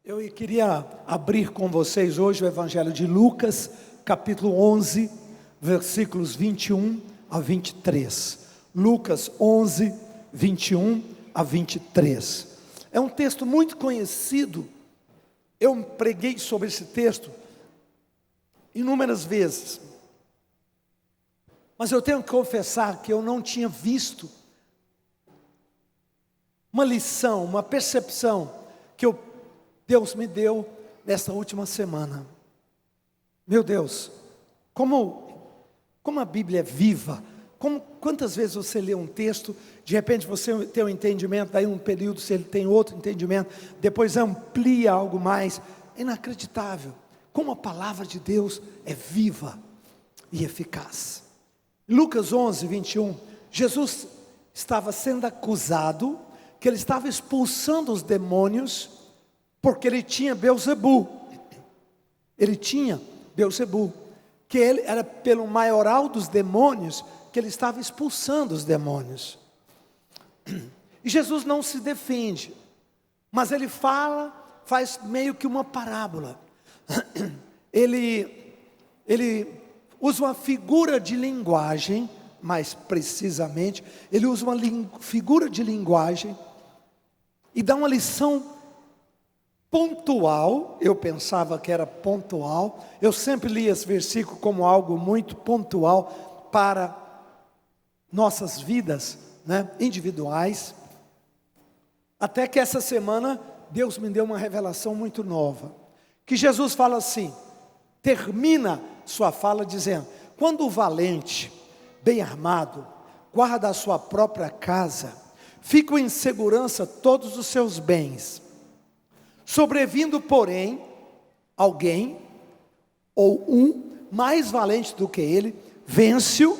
Eu queria abrir com vocês hoje o Evangelho de Lucas, capítulo 11, versículos 21 a 23. Lucas 11, 21 a 23. É um texto muito conhecido. Eu preguei sobre esse texto inúmeras vezes. Mas eu tenho que confessar que eu não tinha visto uma lição, uma percepção que Deus me deu nesta última semana. Meu Deus, como a Bíblia é viva. Quantas vezes você lê um texto, de repente você tem um entendimento, daí um período você tem outro entendimento, depois amplia algo mais. É inacreditável como a palavra de Deus é viva e eficaz. Lucas 11, 21, Jesus estava sendo acusado que ele estava expulsando os demônios, porque ele tinha Beelzebu. Ele tinha Beelzebu, que ele era pelo maioral dos demônios, que ele estava expulsando os demônios. E Jesus não se defende, mas ele faz meio que uma parábola. Ele usa uma figura de linguagem, mais precisamente, ele usa uma figura de linguagem e dá uma lição pontual. Eu pensava que era pontual. Eu sempre li esse versículo como algo muito pontual para nossas vidas, individuais. Até que essa semana Deus me deu uma revelação muito nova, que Jesus fala assim, termina sua fala dizendo: quando o valente, bem armado, guarda a sua própria casa, ficam em segurança todos os seus bens. Sobrevindo, porém, alguém, ou um, mais valente do que ele, vence-o,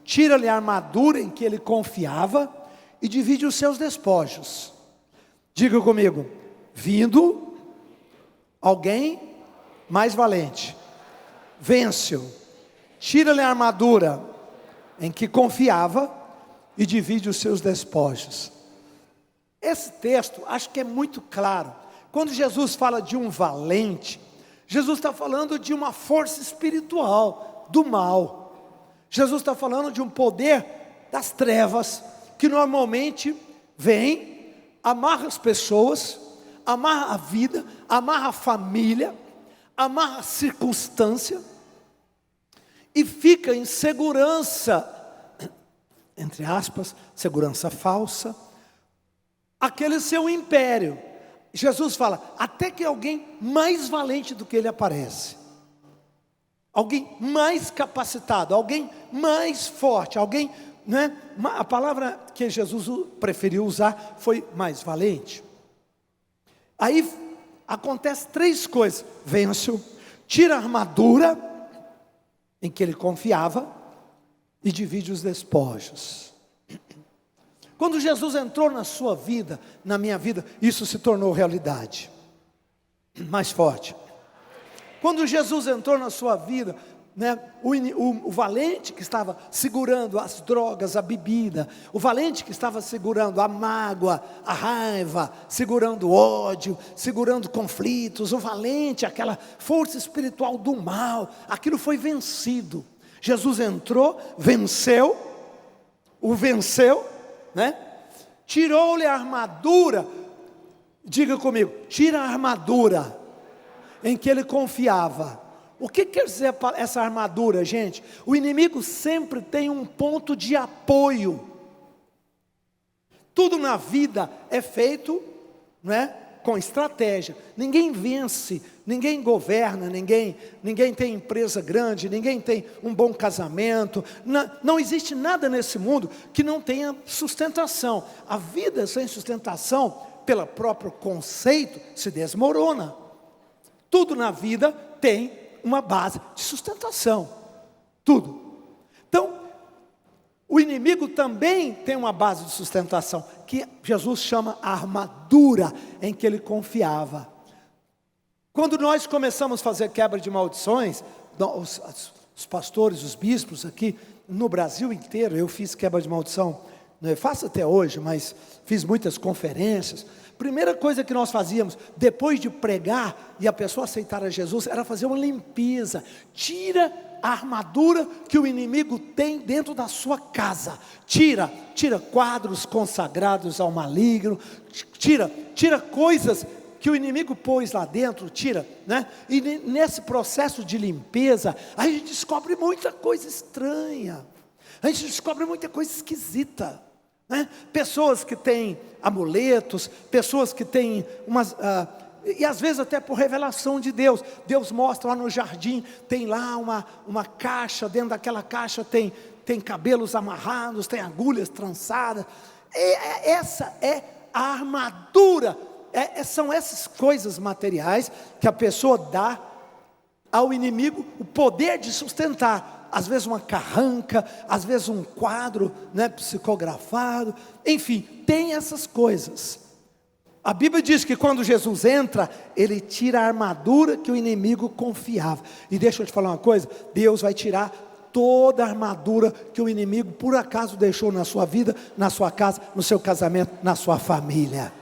tira-lhe a armadura em que ele confiava e divide os seus despojos. Diga comigo, vindo, alguém mais valente, vence-o, tira-lhe a armadura em que confiava e divide os seus despojos. Esse texto, acho que é muito claro. Quando Jesus fala de um valente, Jesus está falando de uma força espiritual do mal. Jesus está falando de um poder das trevas, que normalmente vem, amarra as pessoas, amarra a vida, amarra a família, amarra a circunstância, e fica em segurança, entre aspas, segurança falsa, aquele seu império. Jesus fala, até que alguém mais valente do que ele aparece, alguém mais capacitado, alguém mais forte, alguém, a palavra que Jesus preferiu usar foi mais valente. Aí acontece três coisas: vence-o, tira a armadura em que ele confiava e divide os despojos. Quando Jesus entrou na sua vida, na minha vida, isso se tornou realidade. Mais forte. Quando Jesus entrou na sua vida, o valente que estava segurando as drogas, a bebida, o valente que estava segurando a mágoa, a raiva, segurando o ódio, segurando conflitos, o valente, aquela força espiritual do mal, aquilo foi vencido. Jesus entrou, venceu, tirou-lhe a armadura. Diga comigo, tira a armadura em que ele confiava. O que quer dizer essa armadura, gente? O inimigo sempre tem um ponto de apoio. Tudo na vida é feito, com estratégia. Ninguém vence, ninguém governa, ninguém tem empresa grande, ninguém tem um bom casamento. Não existe nada nesse mundo que não tenha sustentação. A vida sem sustentação, pelo próprio conceito, se desmorona. Tudo na vida tem uma base de sustentação. Tudo. Então, o inimigo também tem uma base de sustentação, que Jesus chama a armadura em que ele confiava. Quando nós começamos a fazer quebra de maldições, os pastores, os bispos aqui no Brasil inteiro, eu fiz quebra de maldição Eu faço até hoje, mas fiz muitas conferências. Primeira coisa que nós fazíamos, depois de pregar e a pessoa aceitar a Jesus, era fazer uma limpeza. Tira a armadura que o inimigo tem dentro da sua casa. Tira quadros consagrados ao maligno. Tira coisas que o inimigo pôs lá dentro, tira, né? E nesse processo de limpeza, a gente descobre muita coisa estranha. A gente descobre muita coisa esquisita, né? Pessoas que têm amuletos, pessoas que têm e às vezes até por revelação de Deus. Deus mostra lá no jardim, tem lá uma caixa, dentro daquela caixa tem cabelos amarrados, tem agulhas trançadas. Essa é a armadura, são essas coisas materiais que a pessoa dá ao inimigo o poder de sustentar. Às vezes uma carranca, às vezes um quadro, né, psicografado, enfim, tem essas coisas. A Bíblia diz que quando Jesus entra, Ele tira a armadura que o inimigo confiava. E deixa eu te falar uma coisa, Deus vai tirar toda a armadura que o inimigo por acaso deixou na sua vida, na sua casa, no seu casamento, na sua família.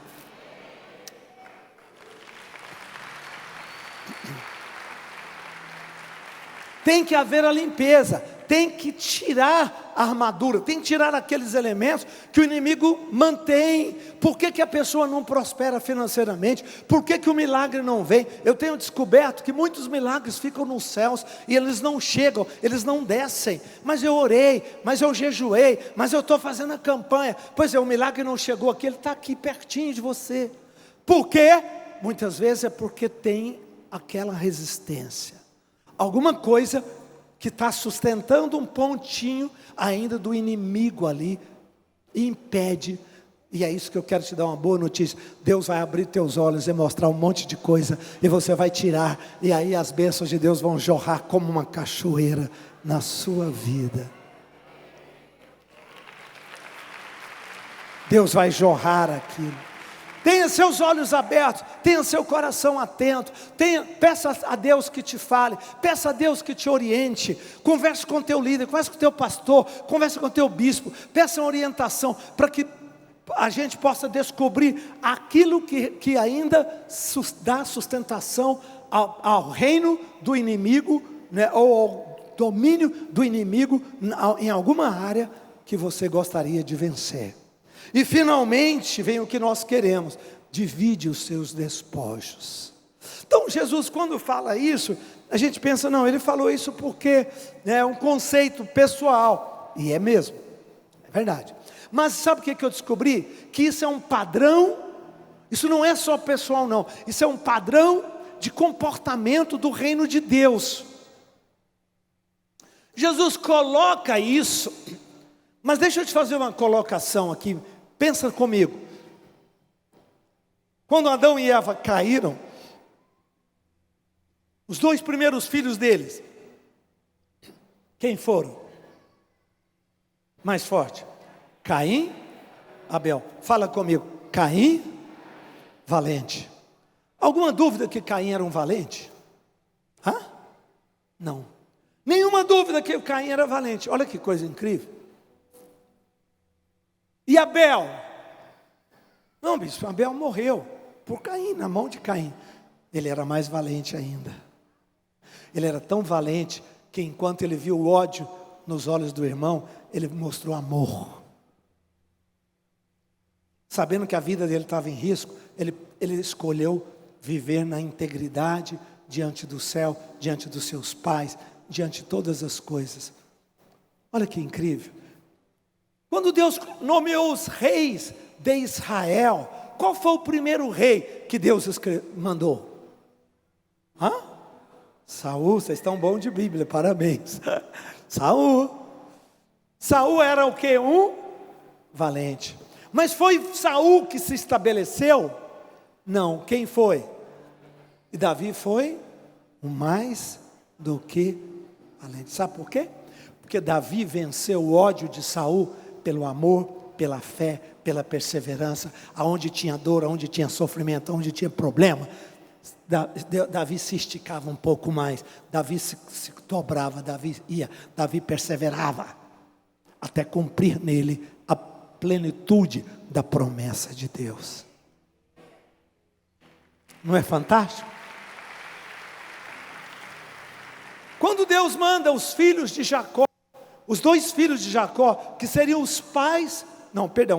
Tem que haver a limpeza, tem que tirar a armadura, tem que tirar aqueles elementos que o inimigo mantém. Por que a pessoa não prospera financeiramente? Por que o milagre não vem? Eu tenho descoberto que muitos milagres ficam nos céus e eles não chegam, eles não descem. Mas eu orei, mas eu jejuei, mas eu estou fazendo a campanha. Pois é, o milagre não chegou aqui, ele está aqui pertinho de você. Por quê? Muitas vezes é porque tem aquela resistência. Alguma coisa que está sustentando um pontinho ainda do inimigo ali, e impede. E é isso que eu quero te dar uma boa notícia. Deus vai abrir teus olhos e mostrar um monte de coisa, e você vai tirar, e aí as bênçãos de Deus vão jorrar como uma cachoeira na sua vida. Deus vai jorrar aquilo. Tenha seus olhos abertos, tenha seu coração atento, peça a Deus que te fale, peça a Deus que te oriente, converse com o teu líder, converse com o teu pastor, converse com o teu bispo, peça uma orientação, para que a gente possa descobrir aquilo que ainda dá sustentação ao reino do inimigo, né, ou ao domínio do inimigo em alguma área que você gostaria de vencer. E finalmente vem o que nós queremos: divide os seus despojos. Então Jesus, quando fala isso, a gente pensa, não, ele falou isso porque é um conceito pessoal, e é mesmo, é verdade. Mas sabe o que eu descobri? Que isso é um padrão, isso não é só pessoal não, isso é um padrão de comportamento do reino de Deus. Jesus coloca isso, mas deixa eu te fazer uma colocação aqui. Pensa comigo, quando Adão e Eva caíram, os dois primeiros filhos deles, quem foram? Mais forte, Caim, Abel. Fala comigo, Caim, valente. Alguma dúvida que Caim era um valente? Não, nenhuma dúvida que o Caim era valente. Olha que coisa incrível. E Abel? Não, bispo, Abel morreu por Caim, na mão de Caim. Ele era mais valente ainda. Ele era tão valente que enquanto ele viu o ódio nos olhos do irmão, ele mostrou amor. Sabendo que a vida dele estava em risco, ele escolheu viver na integridade diante do céu, diante dos seus pais, diante de todas as coisas. Olha que incrível. Quando Deus nomeou os reis de Israel, qual foi o primeiro rei que Deus mandou? Saul. Vocês estão bons de Bíblia, parabéns. Saul era o quê? Um valente. Mas foi Saul que se estabeleceu? Não, quem foi? E Davi foi o mais do que valente. Sabe por quê? Porque Davi venceu o ódio de Saul pelo amor, pela fé, pela perseverança. Aonde tinha dor, aonde tinha sofrimento, aonde tinha problema, Davi se esticava um pouco mais, Davi se dobrava, Davi perseverava, até cumprir nele plenitude da promessa de Deus. Não é fantástico? Quando Deus manda os filhos de Jacó, os dois filhos de Jacó, que seriam os pais,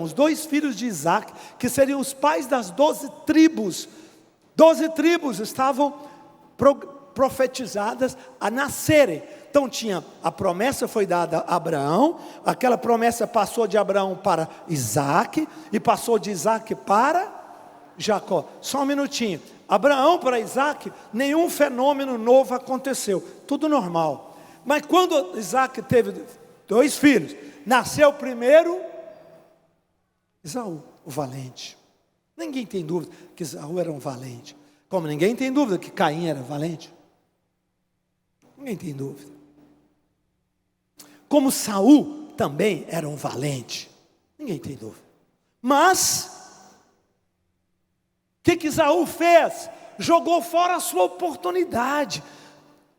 os dois filhos de Isaac, que seriam os pais das 12 tribos. 12 tribos estavam profetizadas a nascerem. Então a promessa foi dada a Abraão, aquela promessa passou de Abraão para Isaac, e passou de Isaac para Jacó. Só um minutinho. Abraão para Isaac, nenhum fenômeno novo aconteceu, tudo normal. Mas quando Isaac teve 2 filhos, nasceu primeiro Esaú, o valente. Ninguém tem dúvida que Esaú era um valente, como ninguém tem dúvida que Caim era valente. Ninguém tem dúvida. Como Saul também era um valente, ninguém tem dúvida. Mas o que Esaú fez? Jogou fora a sua oportunidade.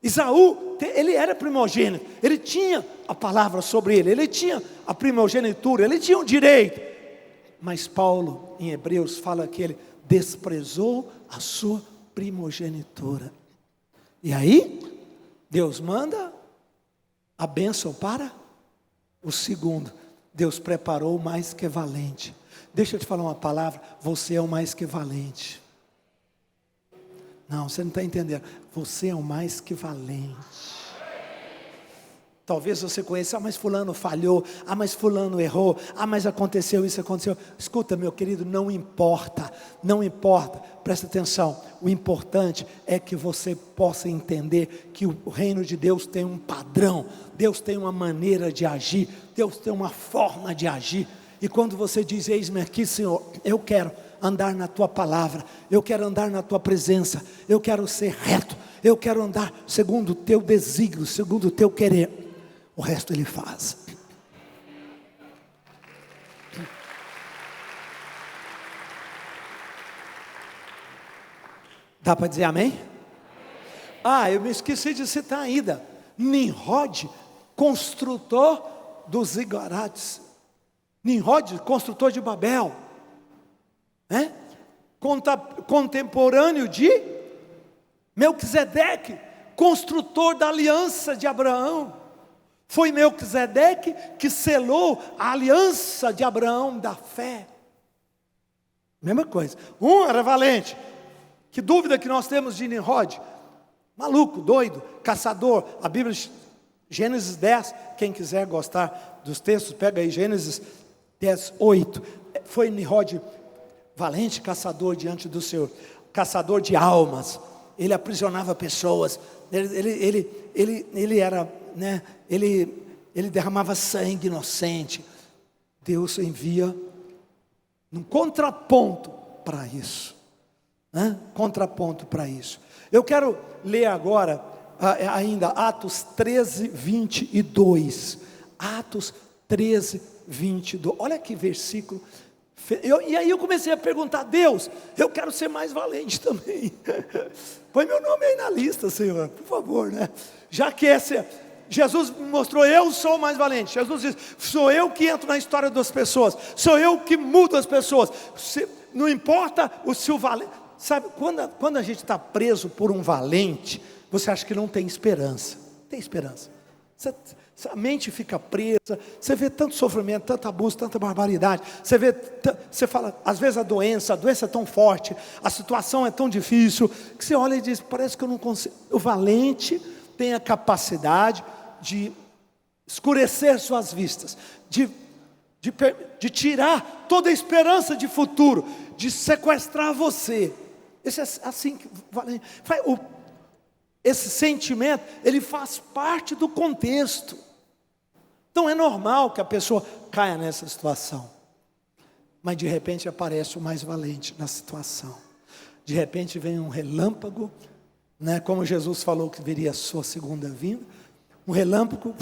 Esaú, ele era primogênito, ele tinha a palavra sobre ele tinha a primogenitura, ele tinha o direito. Mas Paulo, em Hebreus, fala que ele desprezou a sua primogenitura. E aí, Deus manda a bênção para o segundo. Deus preparou o mais que valente. Deixa eu te falar uma palavra, você é o mais que valente. Não, você não está entendendo. Você é o mais que valente. Talvez você conheça, mas fulano falhou, mas fulano errou, mas aconteceu isso, aconteceu. Escuta, meu querido, não importa, presta atenção. O importante é que você possa entender que o reino de Deus tem um padrão, Deus tem uma maneira de agir, Deus tem uma forma de agir. E quando você diz, eis-me aqui, Senhor, eu quero andar na Tua palavra, eu quero andar na Tua presença, eu quero ser reto, eu quero andar segundo o Teu desígnio, segundo o Teu querer, o resto Ele faz. Dá para dizer amém? Eu me esqueci de citar ainda, Nimrod, construtor dos zigurates. Nimrod, construtor de Babel, contemporâneo de Melquisedeque, construtor da aliança de Abraão. Foi Melquisedeque que selou a aliança de Abraão da fé. Mesma coisa, um era valente. Que dúvida que nós temos de Nimrod? Maluco, doido, caçador. A Bíblia, Gênesis 10, quem quiser gostar dos textos, pega aí Gênesis 10, 8. Foi Nimrod valente caçador diante do Senhor, caçador de almas. Ele aprisionava pessoas, ele era, ele derramava sangue inocente. Deus envia um contraponto para isso, contraponto para isso. Eu quero ler agora ainda Atos 13, 22. Atos 13, 22. Olha que versículo. E aí eu comecei a perguntar, Deus, eu quero ser mais valente também. Põe meu nome aí na lista, Senhor, por favor, Já que Jesus me mostrou, eu sou mais valente. Jesus diz, sou eu que entro na história das pessoas, sou eu que mudo as pessoas. Não importa se o valente. Sabe, quando a gente está preso por um valente, você acha que não tem esperança. Tem esperança. A mente fica presa, você vê tanto sofrimento, tanto abuso, tanta barbaridade. Você fala, às vezes a doença é tão forte, a situação é tão difícil, que você olha e diz, parece que eu não consigo. O valente tem a capacidade de escurecer suas vistas, de tirar toda a esperança de futuro, de sequestrar você. Esse é assim que valente. Esse sentimento, ele faz parte do contexto. Então é normal que a pessoa caia nessa situação. Mas de repente aparece o mais valente na situação. De repente vem um relâmpago, como Jesus falou que viria a sua segunda vinda. Um relâmpago,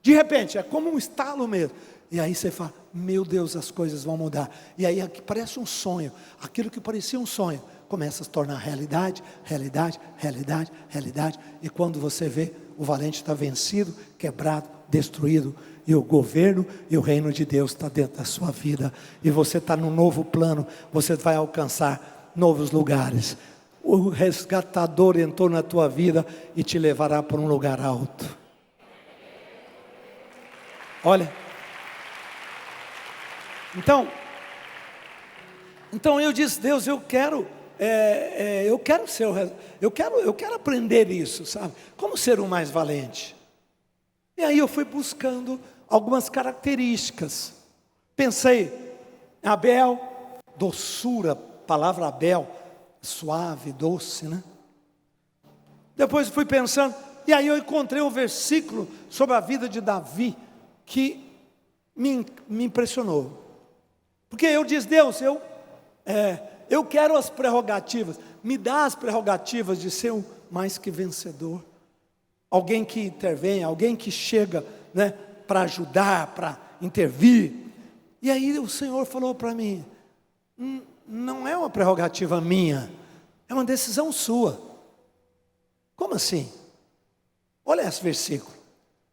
de repente, é como um estalo mesmo. E aí você fala, meu Deus, as coisas vão mudar. E aí parece um sonho. Aquilo que parecia um sonho começa a se tornar realidade, realidade, realidade, realidade. E quando você vê, o valente está vencido, quebrado, destruído. E o governo e o reino de Deus está dentro da sua vida. E você está num novo plano, você vai alcançar novos lugares. O resgatador entrou na tua vida e te levará para um lugar alto. Olha. Então eu disse, Deus, eu quero aprender isso, sabe? Como ser um mais valente. E aí eu fui buscando algumas características. Pensei, Abel, doçura, palavra Abel, suave, doce, né? Depois fui pensando, e aí eu encontrei um versículo sobre a vida de Davi, que me impressionou. Porque eu disse, Deus, eu quero as prerrogativas, me dá as prerrogativas de ser um mais que vencedor. Alguém que intervém, alguém que chega, né, para ajudar, para intervir. E aí o Senhor falou para mim, não é uma prerrogativa minha, é uma decisão sua. Como assim? Olha esse versículo.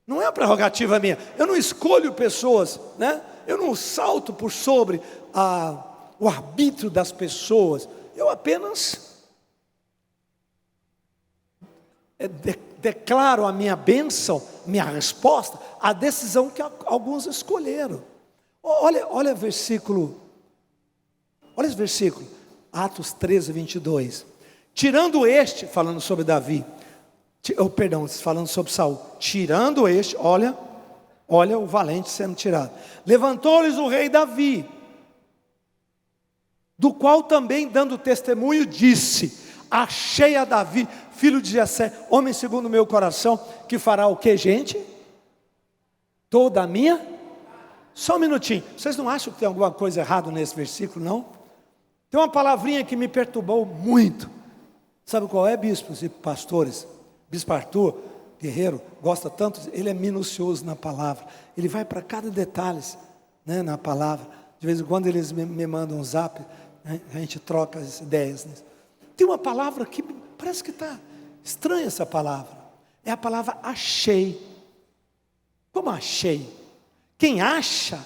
Não é uma prerrogativa minha, eu não escolho pessoas, né? Eu não salto por sobre o arbítrio das pessoas, eu apenas declaro a minha bênção, minha resposta, à decisão que alguns escolheram. Olha esse versículo, Atos 13, 22. Tirando este, falando sobre Davi, falando sobre Saul, tirando este, olha o valente sendo tirado. Levantou-lhes o rei Davi, do qual também dando testemunho disse, achei a Davi, filho de Jessé, homem segundo o meu coração, que fará o que, gente? Toda a minha... Só um minutinho, vocês não acham que tem alguma coisa errada nesse versículo, não? Tem uma palavrinha que me perturbou muito. Sabe qual é, bispos e pastores? Bispo Arthur, guerreiro, gosta tanto, ele é minucioso na palavra. Ele vai para cada detalhe, né, na palavra. De vez em quando eles me mandam um zap, né, a gente troca as ideias. Né? Tem uma palavra que parece que está estranha essa palavra. É a palavra achei. Como achei? Quem acha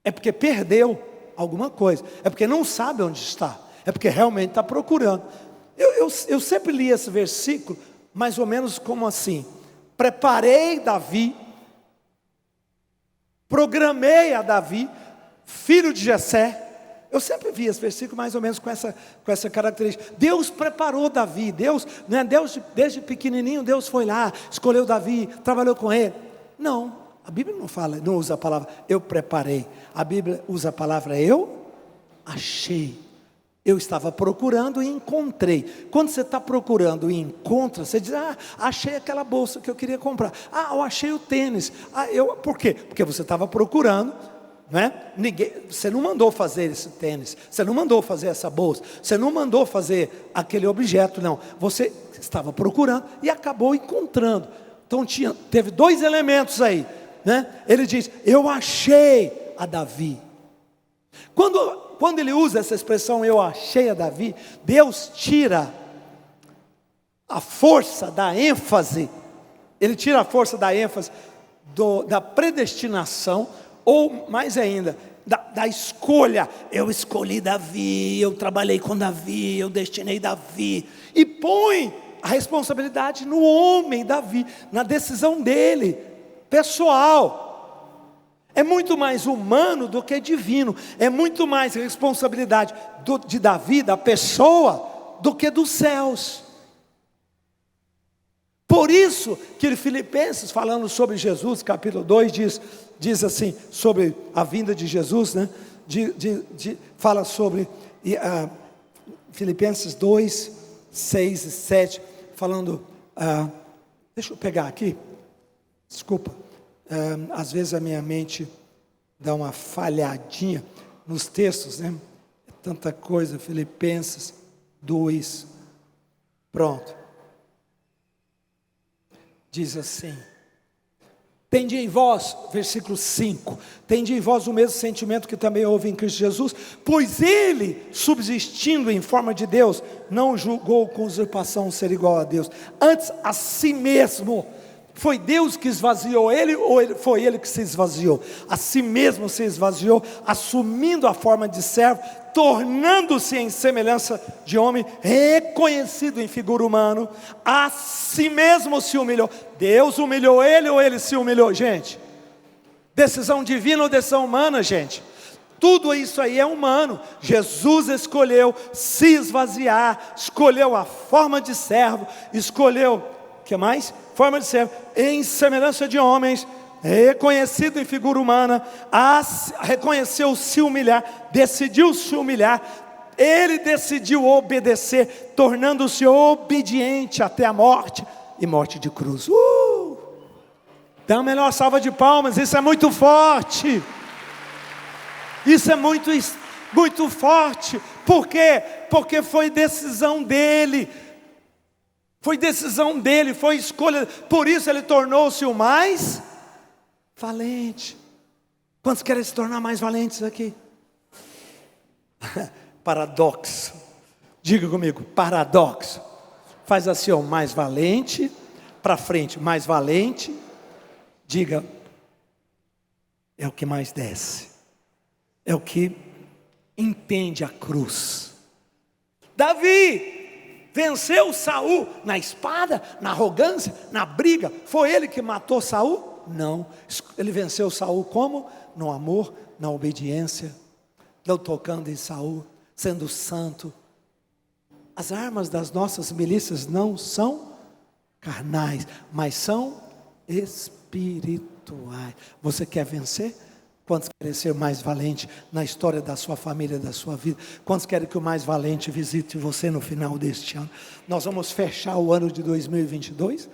é porque perdeu alguma coisa, é porque não sabe onde está, é porque realmente está procurando. Eu sempre li esse versículo mais ou menos como assim: preparei Davi, programei a Davi, filho de Jessé. Eu sempre vi esse versículo mais ou menos com essa característica. Deus preparou Davi, Deus desde pequenininho, Deus foi lá, escolheu Davi, trabalhou com ele. Não, a Bíblia não usa a palavra eu preparei. A Bíblia usa a palavra eu achei. Eu estava procurando e encontrei. Quando você está procurando e encontra, você diz, achei aquela bolsa que eu queria comprar. Eu achei o tênis. Por quê? Porque você estava procurando, né? Você não mandou fazer esse tênis, você não mandou fazer essa bolsa, você não mandou fazer aquele objeto, não. Você estava procurando e acabou encontrando. Então teve dois elementos aí, né? Ele diz, eu achei a Davi. Quando ele usa essa expressão, eu achei a Davi, Deus tira a força da ênfase, ele tira a força da ênfase da predestinação, ou mais ainda, da escolha. Eu escolhi Davi, eu trabalhei com Davi, eu destinei Davi, e põe a responsabilidade no homem Davi, na decisão dele, pessoal. É muito mais humano do que divino, é muito mais responsabilidade de Davi, da pessoa, do que dos céus. Por isso que Filipenses, falando sobre Jesus, capítulo 2, diz assim, sobre a vinda de Jesus, né? Fala sobre Filipenses 2, 6 e 7, falando, deixa eu pegar aqui, desculpa, às vezes a minha mente dá uma falhadinha nos textos, né? Tanta coisa, Filipenses 2, pronto, diz assim, Tende em vós, versículo 5, tende em vós o mesmo sentimento que também houve em Cristo Jesus, pois ele, subsistindo em forma de Deus, não julgou com usurpação ser igual a Deus, antes a si mesmo. Foi Deus que esvaziou ele, ou foi ele que se esvaziou? A si mesmo se esvaziou, assumindo a forma de servo, tornando-se em semelhança de homem, reconhecido em figura humana, a si mesmo se humilhou. Deus humilhou ele ou ele se humilhou? Gente, decisão divina ou decisão humana, gente? Tudo isso aí é humano. Jesus escolheu se esvaziar, escolheu a forma de servo, escolheu, o que mais? Forma de servo, em semelhança de homens, reconhecido em figura humana, reconheceu se humilhar, decidiu se humilhar, ele decidiu obedecer, tornando-se obediente até a morte, e morte de cruz. Dá uma melhor salva de palmas, isso é muito forte, isso é muito forte. Por quê? Porque foi decisão dele, foi escolha, por isso ele tornou-se o mais valente. Quantos querem se tornar mais valentes aqui? Paradoxo, diga comigo, paradoxo. Faz assim, ó, mais valente, para frente, mais valente. Diga, é o que mais desce, é o que entende a cruz. Davi venceu Saul na espada, na arrogância, na briga. Foi ele que matou Saul? Não, ele venceu Saul como? No amor, na obediência, não tocando em Saul, sendo santo. As armas das nossas milícias não são carnais, mas são espirituais. Você quer vencer? Quantos querem ser mais valente na história da sua família, da sua vida? Quantos querem que o mais valente visite você no final deste ano? Nós vamos fechar o ano de 2022,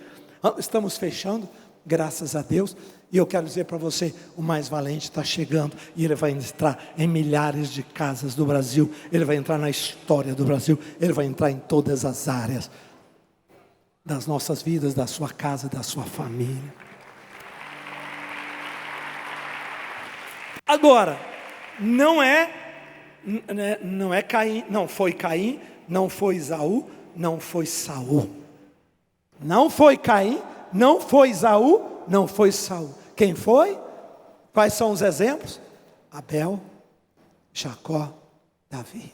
estamos fechando, graças a Deus, e eu quero dizer para você, o mais valente está chegando, e ele vai entrar em milhares de casas do Brasil, ele vai entrar na história do Brasil, ele vai entrar em todas as áreas das nossas vidas, da sua casa, da sua família. Agora, não é Caim, não foi Caim, não foi Esaú, não foi Saul. Não foi Caim, não foi Esaú, não foi Saul. Quem foi? Quais são os exemplos? Abel, Jacó, Davi.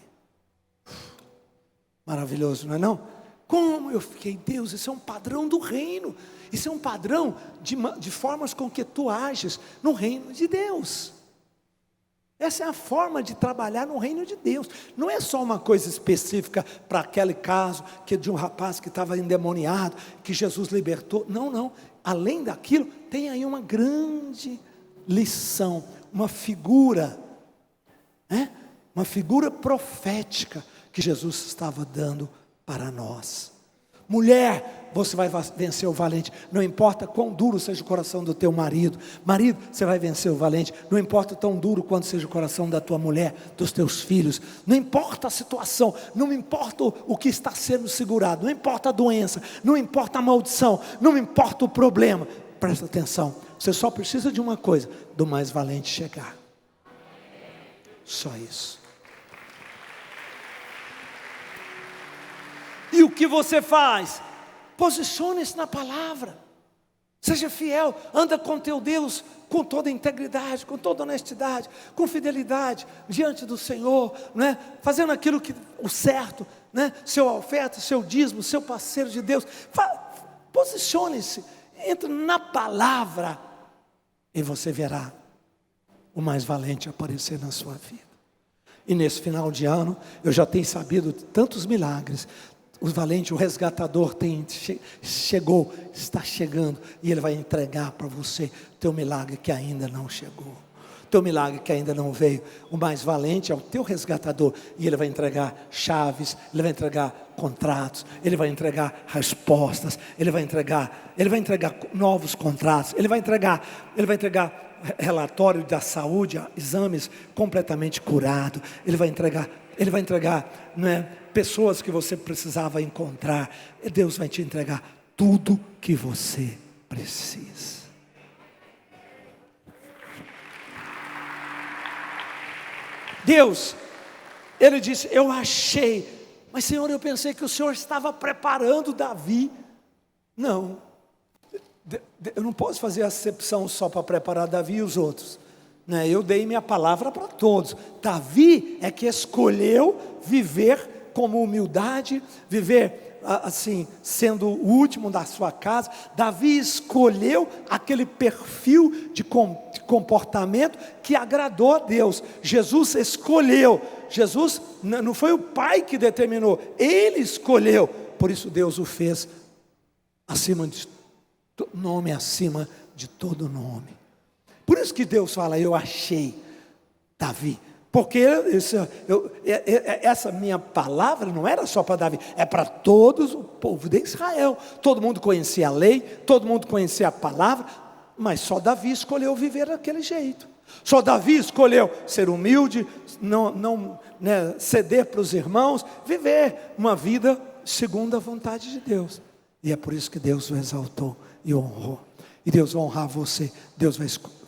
Maravilhoso, não é não? Como eu fiquei, Deus, isso é um padrão do reino. Isso é um padrão de formas com que tu ages no reino de Deus. Essa é a forma de trabalhar no reino de Deus. Não é só uma coisa específica para aquele caso que de um rapaz que estava endemoniado, que Jesus libertou. Não, não. Além daquilo, tem aí uma grande lição, uma figura, uma figura profética que Jesus estava dando para nós. Mulher, você vai vencer o valente, não importa quão duro seja o coração do teu marido. Marido, você vai vencer o valente, não importa tão duro quanto seja o coração da tua mulher, dos teus filhos. Não importa a situação, não importa o que está sendo segurado, não importa a doença, não importa a maldição, não importa o problema. Presta atenção, você só precisa de uma coisa, do mais valente chegar. Só isso. E o que você faz? Posicione-se na palavra, seja fiel, anda com teu Deus com toda integridade, com toda honestidade, com fidelidade diante do Senhor, né? Fazendo aquilo que o certo, né? Seu oferta, seu dízimo, seu parceiro de Deus. Posicione-se, entre na palavra e você verá o mais valente aparecer na sua vida. E nesse final de ano eu já tenho sabido tantos milagres. O valente, o resgatador chegou, está chegando, e ele vai entregar para você teu milagre que ainda não chegou, teu milagre que ainda não veio. O mais valente é o teu resgatador, e ele vai entregar chaves, ele vai entregar contratos, ele vai entregar respostas, ele vai entregar novos contratos, ele vai entregar relatório da saúde, exames completamente curado, ele vai entregar, né, pessoas que você precisava encontrar. Deus vai te entregar tudo que você precisa. Deus, ele disse, eu achei, mas Senhor, eu pensei que o Senhor estava preparando Davi. Não, eu não posso fazer acepção só para preparar Davi e os outros, né? Eu dei minha palavra para todos. Davi é que escolheu viver como humildade, viver assim, sendo o último da sua casa. Davi escolheu aquele perfil de comportamento que agradou a Deus. Jesus escolheu. Jesus não foi o pai que determinou, ele escolheu. Por isso Deus o fez acima de nome, acima de todo nome. Por isso que Deus fala, eu achei Davi. Porque essa minha palavra não era só para Davi, é para todos o povo de Israel. Todo mundo conhecia a lei, todo mundo conhecia a palavra, mas só Davi escolheu viver daquele jeito. Só Davi escolheu ser humilde, não ceder para os irmãos, viver uma vida segundo a vontade de Deus. E é por isso que Deus o exaltou e honrou. E Deus vai honrar você, Deus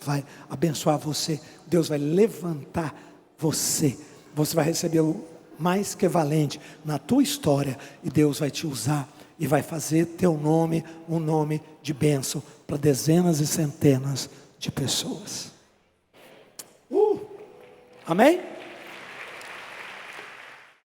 vai abençoar você, Deus vai levantar você. Você vai receber o mais que valente na tua história, e Deus vai te usar e vai fazer teu nome um nome de bênção para dezenas e centenas de pessoas. Amém?